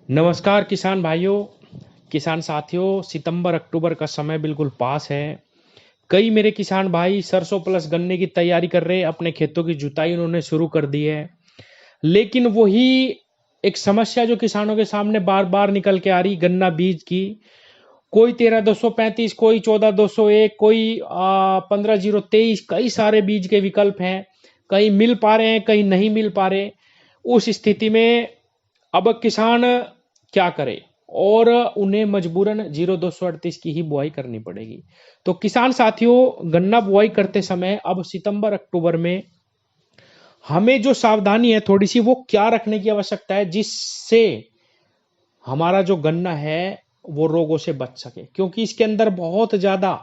नमस्कार किसान भाइयों, किसान साथियों। सितंबर अक्टूबर का समय बिल्कुल पास है। कई मेरे किसान भाई सरसों प्लस गन्ने की तैयारी कर रहे हैं। अपने खेतों की जुताई उन्होंने शुरू कर दी है। लेकिन वही एक समस्या जो किसानों के सामने बार बार निकल के आ रही, गन्ना बीज की। कोई 13,235, कोई 14,201, कोई 15,023, कई सारे बीज के विकल्प हैं। कहीं मिल पा रहे हैं, कहीं नहीं मिल पा रहे। उस स्थिति में अब किसान क्या करे, और उन्हें मजबूरन 0238 की ही बुआई करनी पड़ेगी। तो किसान साथियों, गन्ना बुआई करते समय अब सितंबर अक्टूबर में हमें जो सावधानी है थोड़ी सी, वो क्या रखने की आवश्यकता है जिससे हमारा जो गन्ना है वो रोगों से बच सके। क्योंकि इसके अंदर बहुत ज्यादा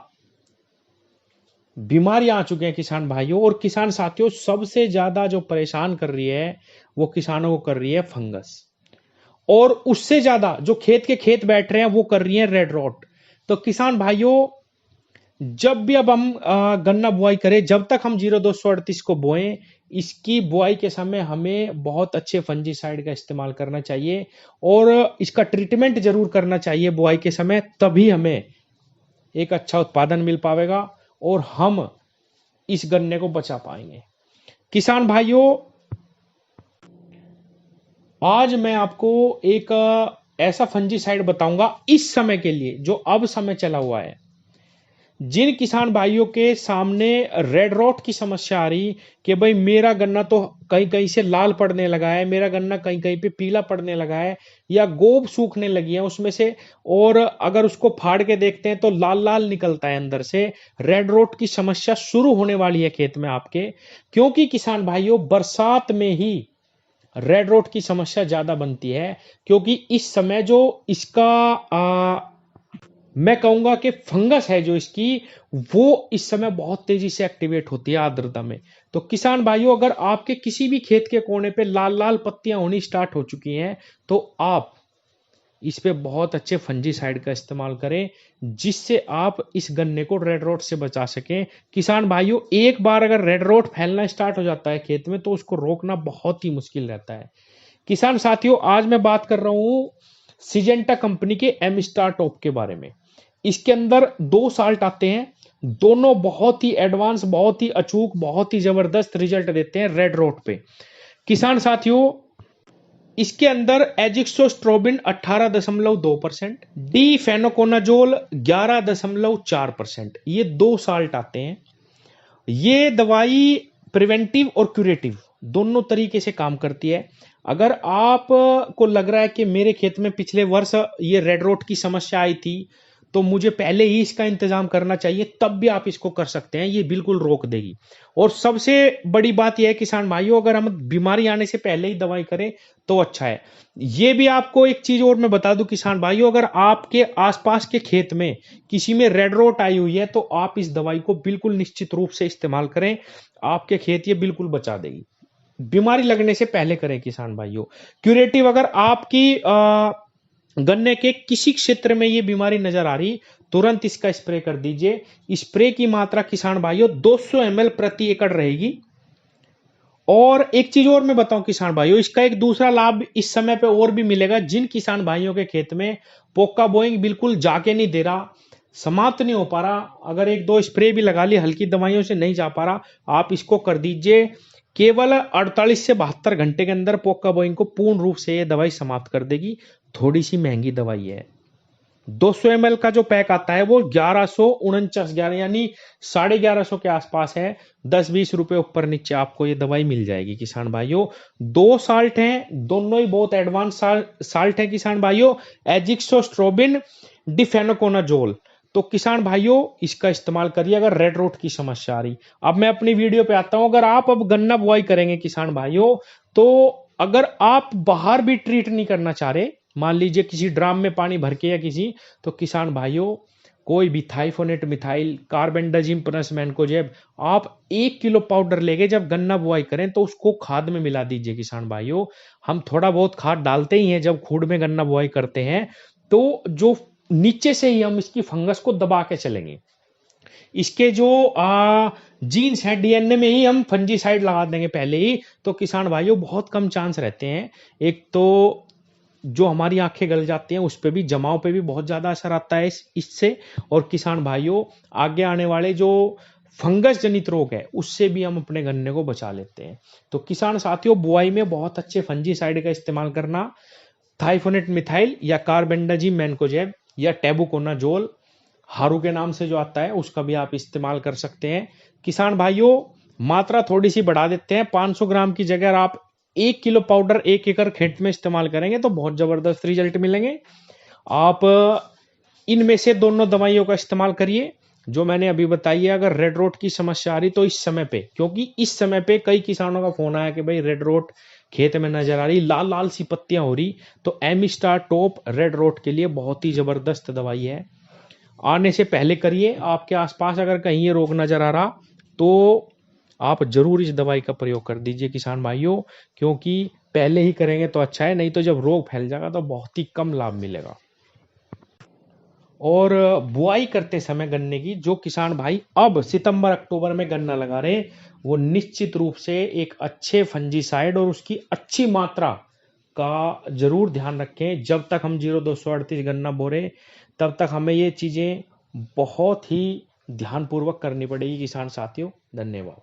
बीमारियां आ चुके हैं किसान भाइयों और किसान साथियों। सबसे ज्यादा जो परेशान कर रही है वो किसानों को कर रही है फंगस, और उससे ज्यादा जो खेत के खेत बैठ रहे हैं वो कर रही है रेड रॉट। तो किसान भाइयों, जब भी अब हम गन्ना बुआई करें, जब तक हम 0238 को बोएं, इसकी बुआई के समय हमें बहुत अच्छे फंजीसाइड का इस्तेमाल करना चाहिए और इसका ट्रीटमेंट जरूर करना चाहिए बुआई के समय। तभी हमें एक अच्छा उत्पादन मिल पाएगा और हम इस गन्ने को बचा पाएंगे। किसान भाइयों, आज मैं आपको एक ऐसा फंजीसाइड बताऊंगा इस समय के लिए, जो अब समय चला हुआ है। जिन किसान भाइयों के सामने रेड रॉट की समस्या आ रही कि भाई मेरा गन्ना तो कहीं कहीं से लाल पड़ने लगा है, मेरा गन्ना कहीं कहीं पे पीला पड़ने लगा है, या गोब सूखने लगी है उसमें से, और अगर उसको फाड़ के देखते हैं तो लाल लाल निकलता है अंदर से। रेड रॉट की समस्या शुरू होने वाली है खेत में आपके। क्योंकि किसान भाइयों, बरसात में ही रेड रोट की समस्या ज्यादा बनती है। क्योंकि इस समय जो इसका मैं कहूंगा कि फंगस है जो इसकी, वो इस समय बहुत तेजी से एक्टिवेट होती है आर्द्रता में। तो किसान भाइयों, अगर आपके किसी भी खेत के कोने पे लाल लाल पत्तियां होनी स्टार्ट हो चुकी हैं, तो आप इस पे बहुत अच्छे फंजीसाइड का इस्तेमाल करें, जिससे आप इस गन्ने को रेड रोट से बचा सकें। किसान भाइयों, एक बार अगर रेड रोट फैलना स्टार्ट हो जाता है खेत में, तो उसको रोकना बहुत ही मुश्किल रहता है। किसान साथियों, आज मैं बात कर रहा हूं सिजेंटा कंपनी के एम स्टार टॉप के बारे में। इसके अंदर दो साल्ट आते हैं, दोनों बहुत ही एडवांस, बहुत ही अचूक, बहुत ही जबरदस्त रिजल्ट देते हैं रेड रोट पे। किसान साथियों, इसके अंदर एजिक्सोस्ट्रोबिन 18.2%, डी फेनोकोनाजोल 11.4%, ये दो साल्ट आते हैं। ये दवाई प्रिवेंटिव और क्यूरेटिव दोनों तरीके से काम करती है। अगर आप को लग रहा है कि मेरे खेत में पिछले वर्ष ये रेड रोट की समस्या आई थी, तो मुझे पहले ही इसका इंतजाम करना चाहिए, तब भी आप इसको कर सकते हैं। ये बिल्कुल रोक देगी। और सबसे बड़ी बात यह है किसान भाइयों, अगर हम बीमारी आने से पहले ही दवाई करें तो अच्छा है। ये भी आपको एक चीज और मैं बता दूं किसान भाइयों, अगर आपके आसपास के खेत में किसी में रेड रोट आई हुई है, तो आप इस दवाई को बिल्कुल निश्चित रूप से इस्तेमाल करें। आपके खेत ये बिल्कुल बचा देगी। बीमारी लगने से पहले करें किसान भाइयों। क्यूरेटिव, अगर आपकी गन्ने के किसी क्षेत्र में ये बीमारी नजर आ रही, तुरंत इसका स्प्रे कर दीजिए। स्प्रे की मात्रा किसान भाइयों 200 ml प्रति एकड़ रहेगी। और एक चीज और मैं बताऊं किसान भाइयों, इसका एक दूसरा लाभ इस समय पे और भी मिलेगा। जिन किसान भाइयों के खेत में पोका बोइंग बिल्कुल जाके नहीं दे रहा, समाप्त नहीं हो पा रहा, अगर एक दो स्प्रे भी लगा ली, हल्की दवाइयों से नहीं जा पा रहा, आप इसको कर दीजिए। केवल 48 से 72 घंटे के अंदर पोका बोइंग को पूर्ण रूप से ये दवाई समाप्त कर देगी। थोड़ी सी महंगी दवाई है। 200 ml का जो पैक आता है वो 1149, यानी 1150 के आसपास है। 10-20 रुपए ऊपर नीचे आपको ये दवाई मिल जाएगी किसान भाइयों। दो साल्ट हैं, दोनों ही बहुत एडवांस साल्ट हैं किसान भाइयों, एजिक्सोस्ट्रोबिन, डिफेनोकोनाजोल। तो किसान भाइयों, इसका इस्तेमाल करिए अगर रेड रोट की समस्या आ रही। अब मैं अपनी वीडियो पे आता हूं। अगर आप अब गन्ना बुआई करेंगे किसान भाइयों, तो अगर आप बाहर भी ट्रीट नहीं करना चाह रहे, मान लीजिए किसी ड्राम में पानी भर के या किसी, तो किसान भाइयों, कोई भी थाइफोनेट मिथाइल कार्बेंडाजिम प्लस मैनकोजेब, आप 1 किलो पाउडर लेके जब गन्ना बुआई करें तो उसको खाद में मिला दीजिए किसान भाइयों। हम थोड़ा बहुत खाद डालते ही हैं जब खूड़ में गन्ना बुआई करते हैं, तो जो नीचे से ही हम इसकी फंगस को दबा के चलेंगे। इसके जो जीन्स है, डीएनए में ही हम फंजीसाइड लगा देंगे पहले ही, तो किसान भाइयों बहुत कम चांस रहते हैं। एक तो जो हमारी आंखें गल जाती हैं उस पे भी, जमाव पे भी बहुत ज्यादा असर आता है इससे। और किसान भाइयों, आगे आने वाले जो फंगस जनित रोग है उससे भी हम अपने गन्ने को बचा लेते हैं। तो किसान साथियों, बुआई में बहुत अच्छे फंजीसाइड का इस्तेमाल करना, थाइफोनेट मिथाइल या कार्बेंडाजिम मैनकोजेब या टेबुकोनाजोल हारू के नाम से जो आता है उसका भी आप इस्तेमाल कर सकते हैं। किसान भाइयों, मात्रा थोड़ी सी बढ़ा देते हैं, 500 ग्राम की जगह आप 1 किलो पाउडर 1 एकड़ खेत में इस्तेमाल करेंगे तो बहुत जबरदस्त रिजल्ट मिलेंगे। आप इनमें से दोनों दवाइयों का इस्तेमाल करिए जो मैंने अभी बताई है। अगर रेड रोट की समस्या आ रही तो इस समय पे, क्योंकि इस समय पे कई किसानों का फोन आया कि भाई रेड रोट खेत में नजर आ रही, लाल लाल सी पत्तियां हो रही, तो एमिस्टार टॉप रेड रोट के लिए बहुत ही जबरदस्त दवाई है। आने से पहले करिए। आपके आसपास अगर कहीं ये रोग नजर आ रहा तो आप जरूर इस दवाई का प्रयोग कर दीजिए किसान भाइयों, क्योंकि पहले ही करेंगे तो अच्छा है, नहीं तो जब रोग फैल जाएगा तो बहुत ही कम लाभ मिलेगा। और बुआई करते समय गन्ने की, जो किसान भाई अब सितंबर अक्टूबर में गन्ना लगा रहे हैं वो निश्चित रूप से एक अच्छे फंजीसाइड और उसकी अच्छी मात्रा का जरूर ध्यान रखें। जब तक हम 0238 गन्ना बो रहे तब तक हमें ये चीजें बहुत ही ध्यानपूर्वक करनी पड़ेगी किसान साथियों। धन्यवाद।